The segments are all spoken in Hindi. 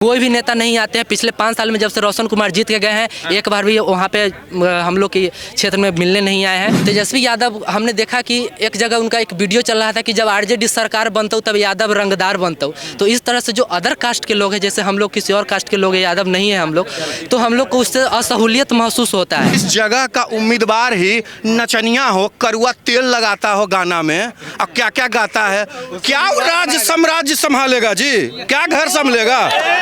कोई भी नेता नहीं आते हैं। पिछले 5 साल में जब से रोशन कुमार जीत के गए हैं, एक बार भी वहाँ पे हम लोग के क्षेत्र में मिलने नहीं आए हैं। तेजस्वी यादव, हमने देखा कि एक जगह उनका एक वीडियो चल रहा था कि जब आरजेडी सरकार बनता तब यादव रंगदार बनता। तो इस तरह से जो अदर कास्ट के लोग हैं, जैसे हम लोग किसी और कास्ट के लोग हैं, यादव नहीं है हम लोग, तो हम लोग को उससे असहूलियत महसूस होता है। इस जगह का उम्मीदवार ही नचनिया हो, करुआ तेल लगाता हो गाना में, अब क्या क्या गाता है। क्या वो राज्य साम्राज्य संभालेगा जी? क्या घर संभालेगा?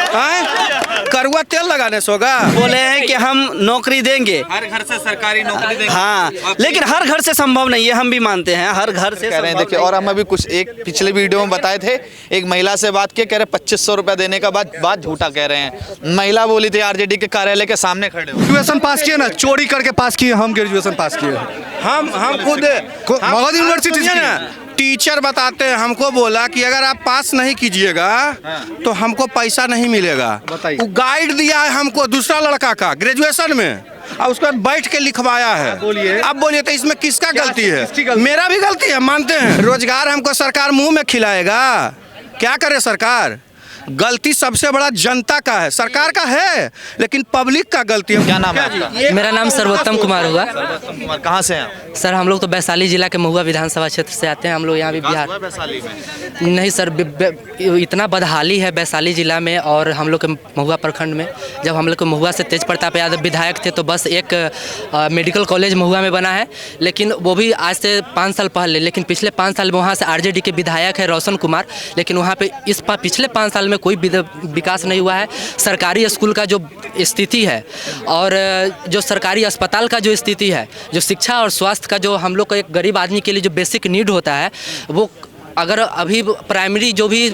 करुआ तेल लगाने से होगा? बोले हैं कि हम नौकरी देंगे, हर घर से सरकारी नौकरी देंगे। हाँ, लेकिन हर घर से संभव नहीं है, हम भी मानते हैं हर घर से कह रहे हैं। देखिए, और हम अभी कुछ एक पिछले वीडियो में बताए थे, एक महिला से बात की, कह रहे 2500 रुपया देने का बात झूठा कह रहे हैं। महिला बोली थी आरजेडी के कार्यालय के सामने खड़े हो। ग्रेजुएशन पास किए ना, चोरी करके पास किए, हम ग्रेजुएशन पास किए। हम खुद मगध यूनिवर्सिटी सुनिए ना, टीचर बताते हैं, हमको बोला कि अगर आप पास नहीं कीजिएगा तो हमको पैसा नहीं मिलेगा। बताइए। वो गाइड दिया है हमको दूसरा लड़का का ग्रेजुएशन में, और उसके बाद बैठ के लिखवाया है। अब बोलिए तो इसमें किसका गलती है? मेरा भी गलती है, मानते हैं। रोजगार हमको सरकार मुंह में खिलाएगा? क्या करे सरकार? गलती सबसे बड़ा जनता का है, सरकार का है, लेकिन पब्लिक का गलती है। क्या नाम है आपका? मेरा नाम सर्वोत्तम कुमार हुआ। सर्वोत्तम कुमार, कहाँ से हैं? सर, हम लोग तो वैशाली जिला के महुआ विधानसभा क्षेत्र से आते हैं। हम लोग यहाँ भी बिहार वैशाली में नहीं सर, इतना बदहाली है वैशाली जिला में और हम लोग के महुआ प्रखंड में। जब हम लोग को महुआ से तेज प्रताप यादव विधायक थे तो बस एक मेडिकल कॉलेज महुआ में बना है, लेकिन वो भी आज से 5 साल पहले। लेकिन पिछले 5 साल में वहाँ से आरजेडी के विधायक है रोशन कुमार, लेकिन वहाँ पे पिछले 5 साल में कोई विकास नहीं हुआ है। सरकारी स्कूल का जो स्थिति है और जो सरकारी अस्पताल का जो स्थिति है, जो शिक्षा और स्वास्थ्य का जो हम लोग को एक गरीब आदमी के लिए जो बेसिक नीड होता है, वो अगर अभी प्राइमरी जो भी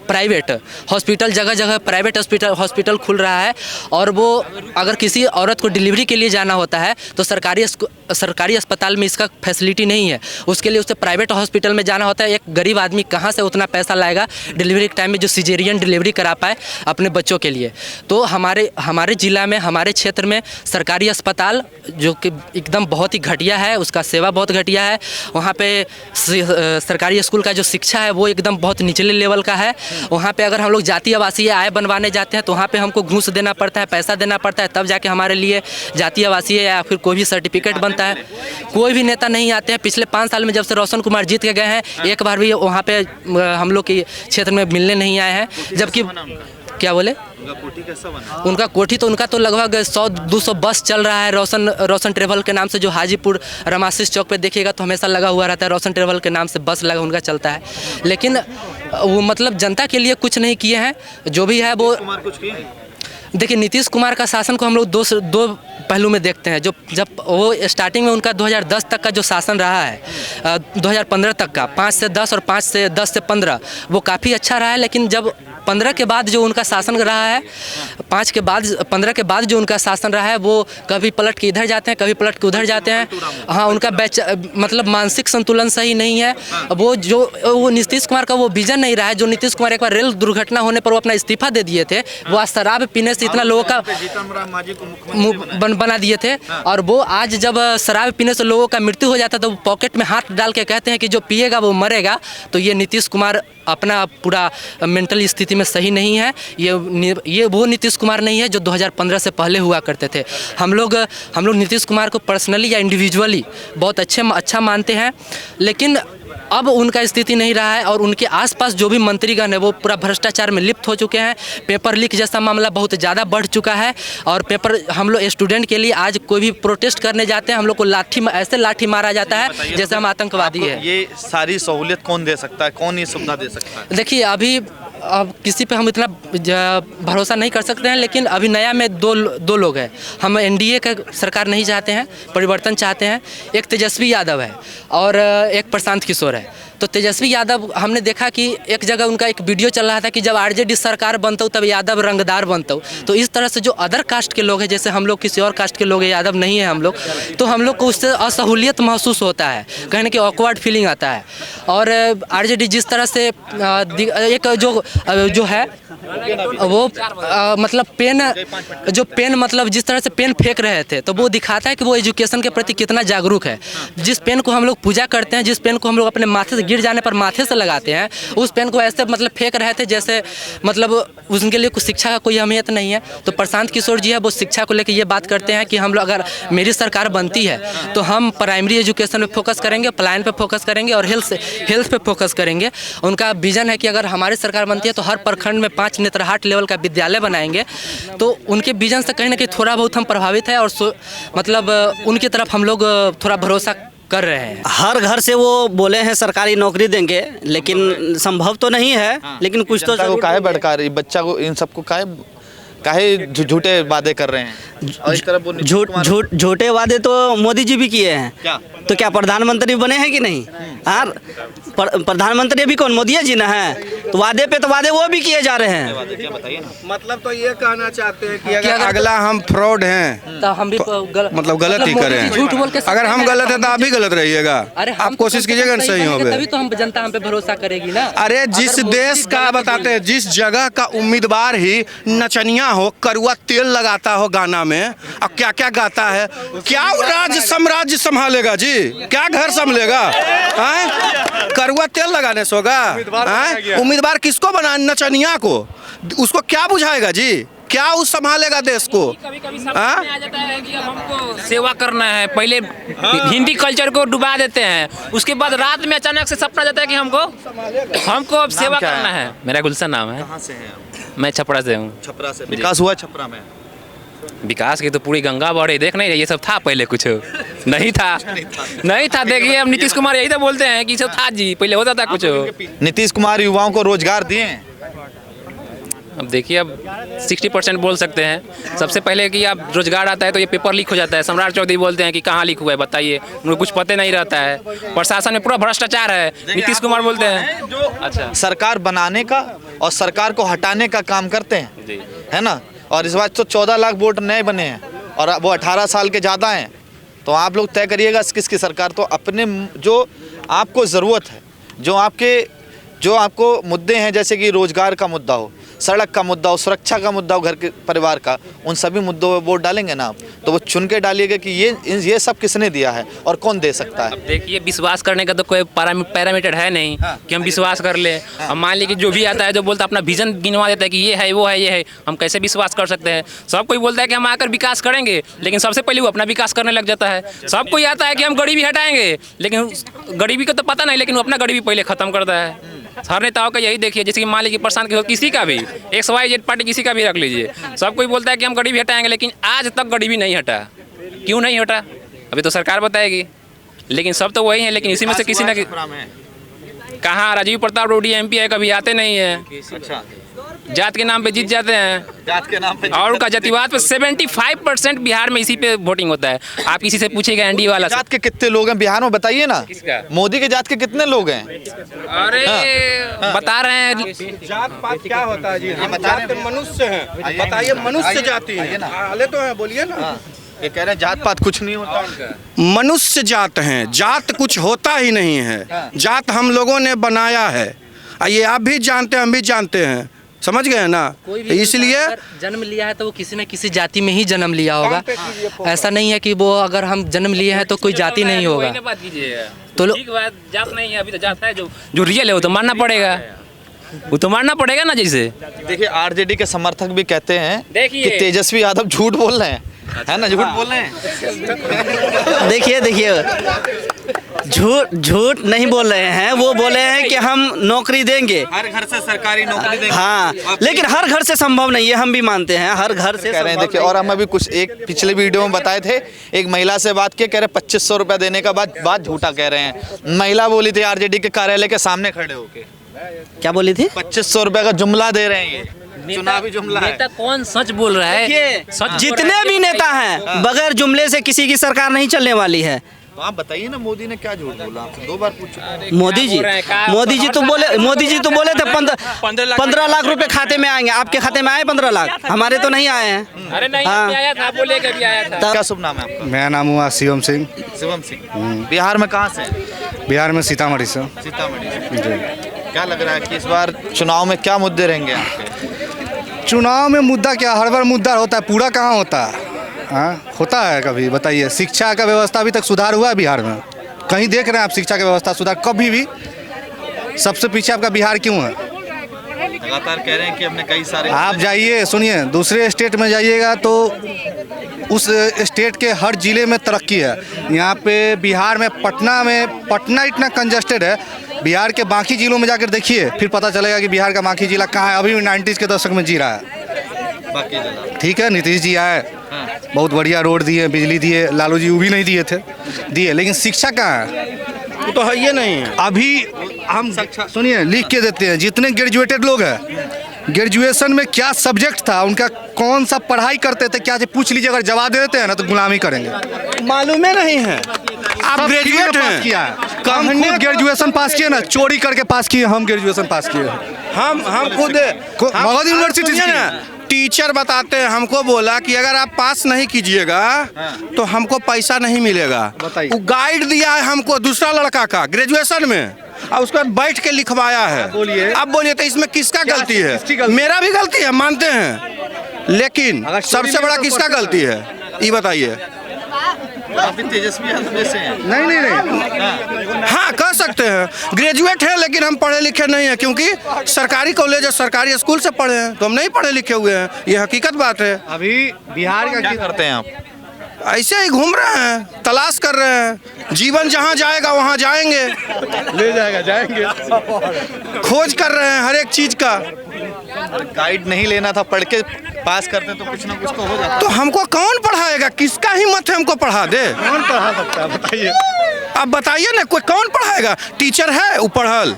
प्राइवेट हॉस्पिटल, जगह जगह प्राइवेट हॉस्पिटल खुल रहा है, और वो अगर किसी औरत को डिलीवरी के लिए जाना होता है तो सरकारी अस्पताल में इसका फैसिलिटी नहीं है। उसके लिए उसे प्राइवेट हॉस्पिटल में जाना होता है। एक गरीब आदमी कहाँ से उतना पैसा लाएगा डिलीवरी के टाइम में, जो सिजेरियन डिलीवरी करा पाए अपने बच्चों के लिए। तो हमारे ज़िला में, हमारे क्षेत्र में सरकारी अस्पताल जो कि एकदम बहुत ही घटिया है, उसका सेवा बहुत घटिया है। वहाँ पे सरकारी स्कूल का जो शिक्षा है वो एकदम बहुत निचले लेवल का है। वहाँ पे अगर हम लोग जातीय आवासीय आय बनवाने जाते हैं तो वहाँ पे हमको घूस देना पड़ता है, पैसा देना पड़ता है, तब जाके हमारे लिए जातीय आवासीय या फिर कोई भी सर्टिफिकेट बनता है। कोई भी नेता नहीं आते हैं। पिछले 5 साल में जब से रोशन कुमार जीत के गए हैं, एक बार भी वहाँ पे हम लोग के क्षेत्र में मिलने नहीं आए हैं। जबकि क्या बोले? उनका कोठी तो लगभग 100-200 बस चल रहा है रोशन ट्रेवल के नाम से, जो हाजीपुर रमाशीष चौक पे देखिएगा तो हमेशा लगा हुआ रहता है। रोशन ट्रेवल के नाम से बस लगा उनका चलता है, लेकिन वो मतलब जनता के लिए कुछ नहीं किए हैं। जो भी है वो देखिए, नीतीश कुमार का शासन को हम लोग दो पहलू में देखते हैं। जब वो स्टार्टिंग में उनका 2010 तक का जो शासन रहा है, 2015 तक का 5 से 10 और 5 से 10 से 15, वो काफ़ी अच्छा रहा है। लेकिन जब 15 के बाद जो उनका शासन रहा है, 15 के बाद जो उनका शासन रहा है, वो कभी पलट के इधर जाते हैं, कभी पलट के उधर जाते हैं। हाँ, उनका मतलब मानसिक संतुलन सही नहीं है। वो नीतीश कुमार का वो विजन नहीं रहा है। जो नीतीश कुमार एक बार रेल दुर्घटना होने पर वो अपना इस्तीफा दे दिए थे, वो आज शराब पीने से इतना लोगों का बना दिए थे, और वो आज जब शराब पीने से लोगों का मृत्यु हो जाता है तो वो पॉकेट में हाथ डाल के कहते हैं कि जो पिएगा वो मरेगा। तो ये नीतीश कुमार अपना पूरा मेंटल स्थिति में सही नहीं है। ये वो नीतीश कुमार नहीं है जो 2015 से पहले हुआ करते थे। हम लोग नीतीश कुमार को पर्सनली या इंडिविजुअली बहुत अच्छा मानते हैं, लेकिन अब उनका स्थिति नहीं रहा है। और उनके आसपास जो भी मंत्रीगण है वो पूरा भ्रष्टाचार में लिप्त हो चुके हैं। पेपर लीक जैसा मामला बहुत ज़्यादा बढ़ चुका है, और हम लोग स्टूडेंट के लिए आज कोई भी प्रोटेस्ट करने जाते हैं, हम लोग को ऐसे लाठी मारा जाता है जैसे हम आतंकवादी है। ये सारी सहूलियत कौन दे सकता है, कौन ये सुविधा दे सकता है? देखिए, अब किसी पे हम इतना भरोसा नहीं कर सकते हैं, लेकिन अभी नया में दो लोग हैं। हम एनडीए का सरकार नहीं चाहते हैं, परिवर्तन चाहते हैं। एक तेजस्वी यादव है और एक प्रशांत किशोर है। तो तेजस्वी यादव, हमने देखा कि एक जगह उनका एक वीडियो चल रहा था कि जब आरजेडी सरकार बनता तब यादव रंगदार बनता। तो इस तरह से जो अदर कास्ट के लोग हैं, जैसे हम लोग किसी और कास्ट के लोग हैं, यादव नहीं है हम लोग, तो हम लोग को उससे असहूलियत महसूस होता है, कहने की ऑकवर्ड फीलिंग आता है। और आरजेडी जिस तरह से एक जो है वो मतलब पेन मतलब जिस तरह से पेन फेंक रहे थे, तो वो दिखाता है कि वो एजुकेशन के प्रति कितना जागरूक है। जिस पेन को हम लोग पूजा करते हैं, जिस पेन को हम लोग अपने माथे से गिर जाने पर माथे से लगाते हैं, उस पेन को ऐसे मतलब फेंक रहे थे जैसे मतलब उनके लिए कुछ शिक्षा का कोई अहमियत नहीं है। तो प्रशांत किशोर जी है वो शिक्षा को लेकर ये बात करते हैं कि हम लोग अगर मेरी सरकार बनती है तो हम प्राइमरी एजुकेशन पे फोकस करेंगे, पलायन पे फोकस करेंगे और हेल्थ पे फोकस करेंगे। उनका विजन है कि अगर हमारी सरकार बनती है तो हर प्रखंड में 5 नेत्रहाट लेवल का विद्यालय बनाएंगे। तो उनके विजन से कहीं ना कहीं थोड़ा बहुत हम प्रभावित है और मतलब उनकी तरफ हम लोग थोड़ा भरोसा कर रहे हैं। हर घर से वो बोले हैं सरकारी नौकरी देंगे, लेकिन संभव तो नहीं है। लेकिन कुछ तो जनता को काहे भड़का रही, बच्चा को इन सबको काहे झूठे वादे कर रहे हैं। और इस तरफ वो झूठे वादे तो मोदी जी भी किए हैं। क्या? तो क्या प्रधानमंत्री बने हैं कि नहीं? हाँ, प्रधानमंत्री भी कौन, मोदी जी ना है। तो वादे पे तो वादे वो भी किए जा रहे हैं। मतलब तो ये कहना चाहते हैं कि अगर अगला हम फ्रॉड हैं तो हम भी मतलब गलत ही करें। झूठ बोल के अगर हम गलत है तो आप भी गलत रहिएगा। अरे आप कोशिश कीजिएगा ना सही हो तभी तो हम जनता हम पे भरोसा करेगी ना। अरे जिस देश का बताते हैं, जिस जगह का उम्मीदवार ही नचनिया हो, करुआ तेल लगाता हो गाना में, अब क्या क्या गाता है, क्या वो राज्य साम्राज्य संभालेगा जी? क्या घर संभालेगा? करुआ तेल लगाने से होगा? उम्मीदवार किसको बना? नचनिया को। उसको क्या बुझाएगा जी? क्या वो संभालेगा देश को? कभी-कभी समझ में आ जाता है कि अब हमको सेवा करना है। पहले हिंदी कल्चर को डुबा देते हैं, उसके बाद रात में अचानक से सपना जाता है कि हमको अब सेवा करना है। मेरा गुलशन नाम है। कहाँ से हैं? मैं छपरा से हूँ। छपरा से। विकास हुआ छपरा में? विकास की तो पूरी गंगा बह देख नहीं रही, ये सब था पहले कुछ नहीं था। देखिए अब नीतीश कुमार यही तो बोलते हैं कि सब था जी, पहले होता था कुछ। नीतीश कुमार युवाओं को रोजगार दिए हैं? अब देखिए अब 60% बोल सकते हैं। सबसे पहले कि आप रोजगार आता है तो ये पेपर लीक हो जाता है। सम्राट चौधरी बोलते हैं कि कहाँ लीक हुआ है बताइए, उनको कुछ पता नहीं रहता है। प्रशासन में पूरा भ्रष्टाचार है, नीतीश कुमार बोलते हैं। अच्छा, सरकार बनाने का और सरकार को हटाने का काम करते हैं, जी। है ना। और इस बार तो 14 लाख वोट नए बने हैं और वो 18 साल के ज़्यादा हैं। तो आप लोग तय करिएगा किसकी सरकार। तो अपने जो आपको ज़रूरत है, जो आपको मुद्दे हैं, जैसे कि रोजगार का मुद्दा हो, सड़क का मुद्दा हो, सुरक्षा का मुद्दा हो, घर के परिवार का, उन सभी मुद्दों पर वोट डालेंगे ना आप, तो वो चुन के डालिएगा कि ये सब किसने दिया है और कौन दे सकता है। अब देखिए विश्वास करने का तो कोई पैरामीटर है नहीं कि हम विश्वास कर ले। अब मान लीजिए जो भी आता है जो बोलता है अपना विजन गिनवा देता है कि ये है वो है ये है, हम कैसे विश्वास कर सकते हैं? सब कोई बोलता है कि हम आकर विकास करेंगे, लेकिन सबसे पहले वो अपना विकास करने लग जाता है। सब कोई आता है कि हम गरीबी हटाएंगे, लेकिन गरीबी का तो पता नहीं, लेकिन वो अपना गरीबी पहले खत्म करता है। हर नेताओं का यही देखिए, जैसे कि मान लीजिए प्रशांत किशोर, किसी का भी XYZ पार्टी किसी का भी रख लीजिए, सब कोई बोलता है कि हम गरीबी हटाएंगे, लेकिन आज तक गरीबी नहीं हटा। क्यों नहीं हटा? अभी तो सरकार बताएगी, लेकिन सब तो वही है। लेकिन इसी में से किसी ना कहाँ राजीव प्रताप रूडी MP है, कभी आते नहीं है। अच्छा, जात के नाम पे जीत जाते हैं, जात के नाम पे और उनका जातिवाद पे 75% बिहार में इसी पे वोटिंग होता है। आप किसी से पूछेगा एनडीए वाला जात के कितने लोग हैं बिहार में, बताइए ना। किसका? मोदी के जात के कितने लोग हैं? अरे बता रहे हैं। जात पात क्या होता है जी? हम जात मनुष्य हैं, बताइए मनुष्य जाति है। हाले तो है, बोलिए ना। ये कह रहे हैं जात पात कुछ नहीं होता। मनुष्य जात हैं, जात कुछ होता ही नहीं है। जात हम लोगों ने बनाया है, ये आप भी जानते हैं, हम भी जानते हैं, समझ गए ना। इसलिए जन्म लिया है तो वो किसी न किसी जाति में ही जन्म लिया होगा। ऐसा नहीं है कि वो अगर हम जन्म लिए हैं तो कोई जाति नहीं होगा। तो जात नहीं है, अभी तो जात है जो रियल है, वो तो मानना पड़ेगा, वो तो मानना पड़ेगा ना। जैसे देखिए RJD के समर्थक भी कहते हैं कि तेजस्वी यादव झूठ बोल रहे हैं, है ना, झूठ बोल रहे हैं। देखिए झूठ नहीं बोल रहे हैं, वो बोले हैं कि हम नौकरी देंगे, हर घर से सरकारी नौकरी देंगे। हाँ, लेकिन हर घर से संभव नहीं है, हम भी मानते हैं हर घर से कह रहे हैं। देखिए, और हम अभी कुछ एक पिछले वीडियो में बताए थे, एक महिला से बात की, कह रहे 2500 रुपया देने का बात झूठा कह रहे हैं। महिला बोली थी RJD के कार्यालय के सामने खड़े होके। क्या बोली थी? 2500 रुपया का जुमला दे रहे हैं, ये चुनावी जुमला है। नेता कौन सच बोल रहा है? जितने भी नेता हैं, बगैर जुमले से किसी की सरकार नहीं चलने वाली है। तो आप बताइए ना, मोदी ने क्या झूठ बोला? आपसे 2 बार पूछो। मोदी जी तो बोले थे 15 लाख रुपए खाते में आएंगे। आपके खाते में आए 15 लाख? हमारे तो नहीं आए हैं। अरे नहीं, आया था, बोले कभी आया था। क्या शुभ नाम है आपका? मेरा नाम हुआ शिवम सिंह। शिवम सिंह। बिहार में कहाँ से? बिहार में सीतामढ़ी से। सीतामढ़ी से। जी। क्या लग रहा है कि इस बार चुनाव में क्या मुद्दे रहेंगे आपके? चुनाव में मुद्दा क्या, हर बार मुद्दा होता है, पूरा कहाँ होता है? हाँ, होता है कभी? बताइए। शिक्षा का व्यवस्था अभी तक सुधार हुआ है बिहार में? कहीं देख रहे हैं आप शिक्षा का व्यवस्था सुधार? कभी भी सबसे पीछे आपका बिहार क्यों है? लगातार कह रहे हैं कि हमने कई सारे आप जाइए, सुनिए, दूसरे स्टेट में जाइएगा तो उस स्टेट के हर ज़िले में तरक्की है। यहाँ पे बिहार में पटना इतना कंजस्टेड है, बिहार के बाकी ज़िलों में जाकर देखिए, फिर पता चलेगा कि बिहार का बाकी ज़िला कहाँ है। अभी भी 90s के दशक में जी रहा है। बाकी जिला ठीक है, नीतीश जी आए, बहुत बढ़िया रोड दिए, बिजली दिए, लालू जी वो भी नहीं दिए, लेकिन शिक्षा कहाँ है? वो तो है ये नहीं है। अभी हम सुनिए, लिख के देते हैं, जितने ग्रेजुएटेड लोग हैं, ग्रेजुएशन में क्या सब्जेक्ट था, उनका कौन सा पढ़ाई करते थे, क्या पूछ लीजिए, अगर जवाब दे देते हैं ना तो गुलामी करेंगे। मालूम ही नहीं है। आप ग्रेजुएट हैं? किया है, हम खुद ग्रेजुएशन पास किए ना, चोरी करके पास किए, हम ग्रेजुएशन पास किए। हम खुद मगध यूनिवर्सिटी सुनिए ना, टीचर बताते हैं, हमको बोला कि अगर आप पास नहीं कीजिएगा तो हमको पैसा नहीं मिलेगा। बताइए। वो गाइड दिया है हमको दूसरा लड़का का ग्रेजुएशन में, और उसके बाद बैठ के लिखवाया है। बोलिए। अब बोलिए तो इसमें किसका गलती है? किसकी गलती? मेरा भी गलती है, मानते हैं, लेकिन अगर चोरी सबसे में बड़ा तो किसका क्वेश्चन गलती है ये बताइए। काफी तेजस्वी आदमी जैसे हैं। नहीं। हाँ कह सकते हैं, ग्रेजुएट है लेकिन हम पढ़े लिखे नहीं हैं, क्योंकि सरकारी कॉलेज और सरकारी स्कूल से पढ़े हैं, तो हम नहीं पढ़े लिखे हुए हैं, ये हकीकत बात है। अभी बिहार का क्या करते हैं आप? ऐसे ही घूम रहे हैं, तलाश कर रहे हैं, जीवन जहाँ जाएगा वहाँ जाएंगे, ले जाएंगे। खोज कर रहे हैं हर एक चीज का। गाइड नहीं लेना था, पढ़ के पास करते तो कुछ ना कुछ तो हो जाता। तो हमको कौन पढ़ाएगा? किसका हिम्मत है हमको पढ़ा दे? कौन पढ़ा सकता है बताइए? अब बताइए ना, कोई कौन पढ़ाएगा? टीचर है वो पढ़ल,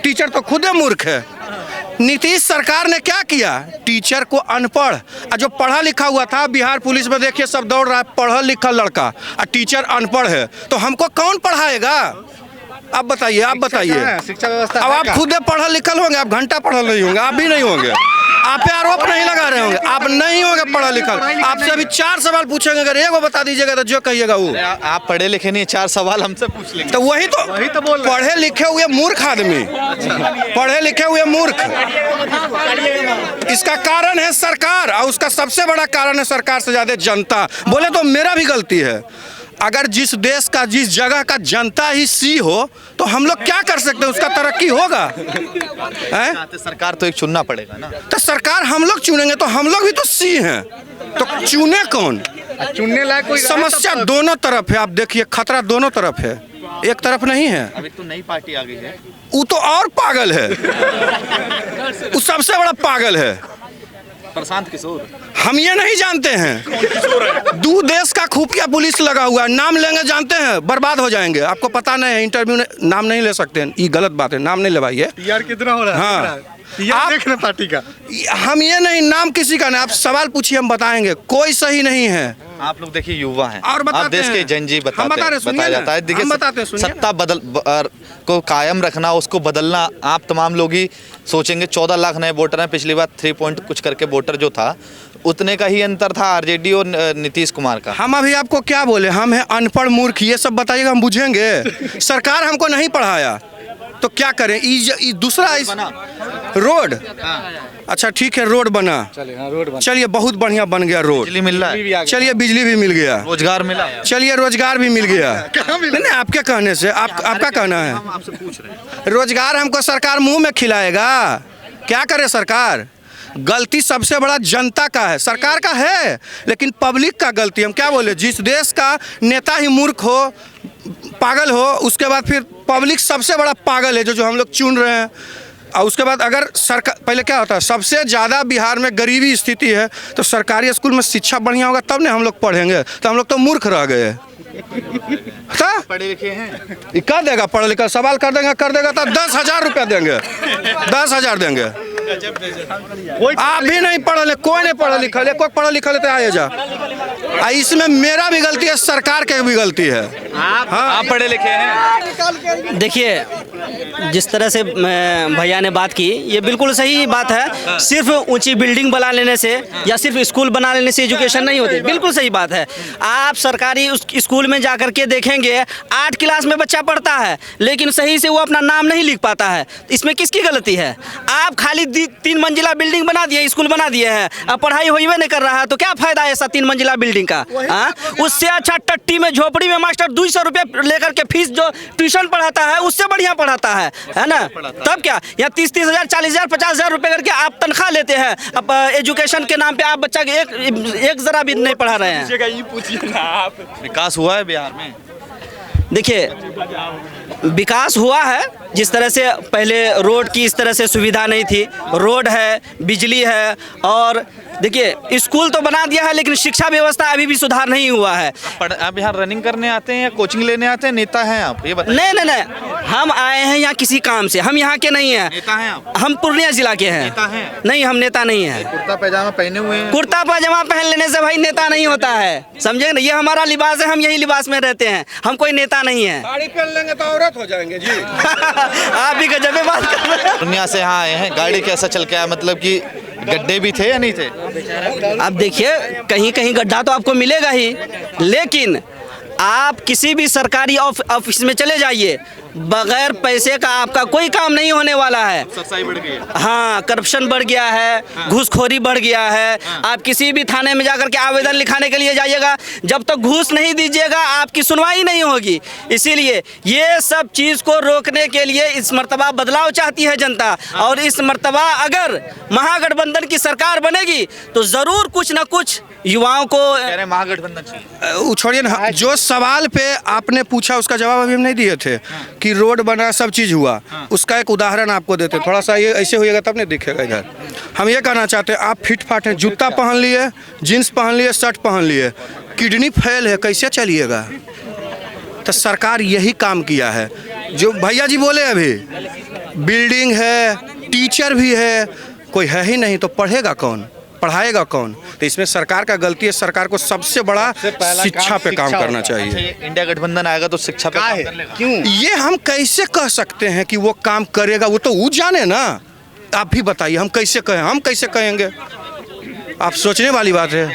टीचर तो खुद ही मूर्ख है। नीतीश सरकार ने क्या किया? टीचर को अनपढ़, और जो पढ़ा लिखा हुआ था, बिहार पुलिस में देखिए सब दौड़ रहा है, पढ़ा लिखा लड़का, और टीचर अनपढ़ है, तो हमको कौन पढ़ाएगा? अब बताइए, आप बताइए। शिक्षा व्यवस्था अब आप खुद पढ़ल लिखल होंगे, आप घंटा पढ़ल नहीं होंगे, आप भी नहीं होंगे, आप पे आरोप नहीं लगा रहे होंगे, आप नहीं होंगे पढ़ा लिखल। आपसे अभी 4 सवाल पूछेंगे, अगर एक बता दीजिएगा तो जो कहिएगा वो। आप पढ़े लिखे नहीं, 4 सवाल हमसे पूछ लेंगे। तो वही तो बोल रहे हैं। पढ़े लिखे हुए मूर्ख आदमी, पढ़े लिखे हुए मूर्ख। इसका कारण है सरकार, और उसका सबसे बड़ा कारण है सरकार से ज्यादा जनता। बोले तो मेरा भी गलती है। अगर जिस देश का, जिस जगह का जनता ही सी हो तो हम लोग क्या कर सकते हैं? उसका तरक्की होगा? हैं? सरकार तो एक चुनना पड़ेगा ना। तो सरकार हम लोग चुनेंगे तो हम लोग भी तो सी हैं, तो चुने कौन? चुनने लायक कोई समस्या दोनों तरफ है, आप देखिए, खतरा दोनों तरफ है, एक तरफ नहीं है। अभी तो नई पार्टी आ गई है। वो तो और पागल है, वो सबसे बड़ा पागल है। प्रशांत किशोर। हम ये नहीं जानते हैं, दो देश का खुफिया पुलिस लगा हुआ है, नाम लेंगे जानते हैं बर्बाद हो जाएंगे। आपको पता नहीं है, इंटरव्यू नाम नहीं ले सकते हैं, ये गलत बात है, नाम नहीं लेवाइए। यार कितना हो रहा है? हाँ। आप देखना पार्टी का, हम ये नहीं, नाम किसी का नहीं, आप सवाल पूछिए हम बताएंगे, कोई सही नहीं है। आप लोग देखिए युवा हैं, और बताते आप देश के हैं। जनजी हम बता रहे, सुनिए बताया ना। जाता है। देखिए हम बताते हैं, सुनिए ना। सत्ता को कायम रखना, उसको बदलना, आप तमाम लोग ही सोचेंगे। 14 लाख नए वोटर हैं, पिछली बार 3 पॉइंट कुछ करके वोटर जो था, उतने का ही अंतर था आरजेडी और नीतीश कुमार का। हम अभी आपको क्या बोले? हम हैं अनपढ़ मूर्ख, ये सब बताइएगा हम बुझेंगे? सरकार हमको नहीं पढ़ाया तो क्या करें? दूसरा रोड, अच्छा ठीक है, रोड बना, चलिए बहुत बढ़िया बन गया रोड, बिजली मिल रहा है, चलिए बिजली भी मिल गया, रोजगार मिला, चलिए रोजगार भी मिल गया। नहीं, आपके कहने से, आपका कहना है आपसे पूछ रहे हैं। रोजगार हमको सरकार मुंह में खिलाएगा? क्या करे सरकार? गलती सबसे बड़ा जनता का है, सरकार का है लेकिन पब्लिक का गलती। हम क्या बोले? जिस देश का नेता ही मूर्ख हो, पागल हो, उसके बाद फिर पब्लिक सबसे बड़ा पागल है जो हम लोग चुन रहे हैं। और उसके बाद अगर सरकार, पहले क्या होता है, सबसे ज़्यादा बिहार में गरीबी स्थिति है, तो सरकारी स्कूल में शिक्षा बढ़िया होगा तब ना हम लोग पढ़ेंगे, तो हम लोग तो मूर्ख रह गए। पढ़े लिखे हैं, क्या देगा? पढ़ लिखा सवाल कर देगा तो 10,000 रुपया देंगे, 10,000 देंगे। आप भी नहीं पढ़े, कोई नहीं पढ़ा लिखा, कोई पढ़ा लिखा तो आए जा। इसमें मेरा भी गलती है, सरकार की भी गलती है। आप पढ़े लिखे हैं। देखिए, जिस तरह से भैया ने बात की, ये बिल्कुल सही बात है। सिर्फ ऊंची बिल्डिंग बना लेने से या सिर्फ स्कूल बना लेने से एजुकेशन नहीं होती, बिल्कुल सही बात है। आप सरकारी उस स्कूल में जाकर के देखेंगे, 8 क्लास में बच्चा पढ़ता है लेकिन सही से वो अपना नाम नहीं लिख पाता है। इसमें किसकी गलती है? आप खाली 3 मंजिला बिल्डिंग बना दिए, स्कूल बना दिए हैं, अब पढ़ाई होइबे नहीं कर रहा है, तो क्या फायदा है ऐसा 3 मंजिला बिल्डिंग बिल्डिंग का। हाँ, उससे अच्छा टट्टी में झोपड़ी में मास्टर 200 रुपये लेकर के फीस जो ट्यूशन पढ़ाता है उससे बढ़िया पढ़ाता है ना। तब क्या यहाँ 30-30 हज़ार 40,000 50,000 रुपये करके आप तनख्वाह लेते हैं। अब एजुकेशन के नाम पे आप बच्चा के एक जरा भी नहीं पढ़ा रहे हैं। विकास हुआ है बिहार में? देखिए, विकास हुआ है, जिस तरह से पहले रोड की इस तरह से सुविधा नहीं थी, रोड है, बिजली है, और देखिए स्कूल तो बना दिया है, लेकिन शिक्षा व्यवस्था अभी भी सुधार नहीं हुआ है। आप यहाँ रनिंग करने आते हैं या कोचिंग लेने आते हैं? नेता हैं आप, ये बताइए। नहीं, हम आए हैं यहाँ किसी काम से, हम यहाँ के नहीं हैं। नेता हैं आप? हम पूर्णिया जिला के हैं। नेता हैं? नहीं, हम नेता नहीं हैं। कुर्ता पैजामा पहने हुए हैं? कुर्ता पाजामा पहन लेने से भाई नेता नहीं होता है, समझे ना। ये हमारा लिबास है, हम यही लिबास में रहते हैं, हम कोई नेता नहीं है। साड़ी पहन लेंगे तो औरत हो जाएंगे जी। आप भी गजब में बात कर रहे हैं। पूर्णिया से यहाँ आए हैं, गाड़ी कैसा चल के आया? मतलब कि गड्ढे भी थे या नहीं थे? अब देखिए, कहीं कहीं गड्ढा तो आपको मिलेगा ही, लेकिन आप किसी भी सरकारी ऑफिस में चले जाइए, बगैर पैसे का आपका कोई काम नहीं होने वाला है। सच्चाई बढ़ गई है। हाँ, करप्शन बढ़ गया है, घूसखोरी बढ़ गया है। आप किसी भी थाने में जाकर के आवेदन लिखाने के लिए जाइएगा, जब तक घूस नहीं दीजिएगा आपकी सुनवाई नहीं होगी। इसीलिए ये सब चीज़ को रोकने के लिए इस मर्तबा बदलाव चाहती है जनता, और इस मर्तबा अगर महागठबंधन की सरकार बनेगी तो ज़रूर कुछ न कुछ युवाओं को महागठबंधन चाहिए। वो छोड़िए ना, जो सवाल पे आपने पूछा उसका जवाब अभी हम नहीं दिए थे कि रोड बना, सब चीज़ हुआ। उसका एक उदाहरण आपको देते, थोड़ा सा ये ऐसे होइएगा तब नहीं दिखेगा इधर। हम ये कहना चाहते हैं, आप फिट फाट हैं, जूता पहन लिए, जीन्स पहन लिए, शर्ट पहन लिए, किडनी फेल है, कैसे चलिएगा? तो सरकार यही काम किया है। जो भैया जी बोले अभी, बिल्डिंग है, टीचर भी है, कोई है ही नहीं तो पढ़ेगा कौन, पढ़ाएगा कौन? तो इसमें सरकार का गलती है। सरकार को सबसे बड़ा शिक्षा पे काम करना चाहिए। इंडिया गठबंधन आएगा तो शिक्षा पे काम करेगा। क्यों ये हम कैसे कह सकते हैं कि वो काम करेगा? वो तो वो जाने ना। आप भी बताइए, हम कैसे कहें, हम कैसे कहेंगे? आप सोचने वाली बात है।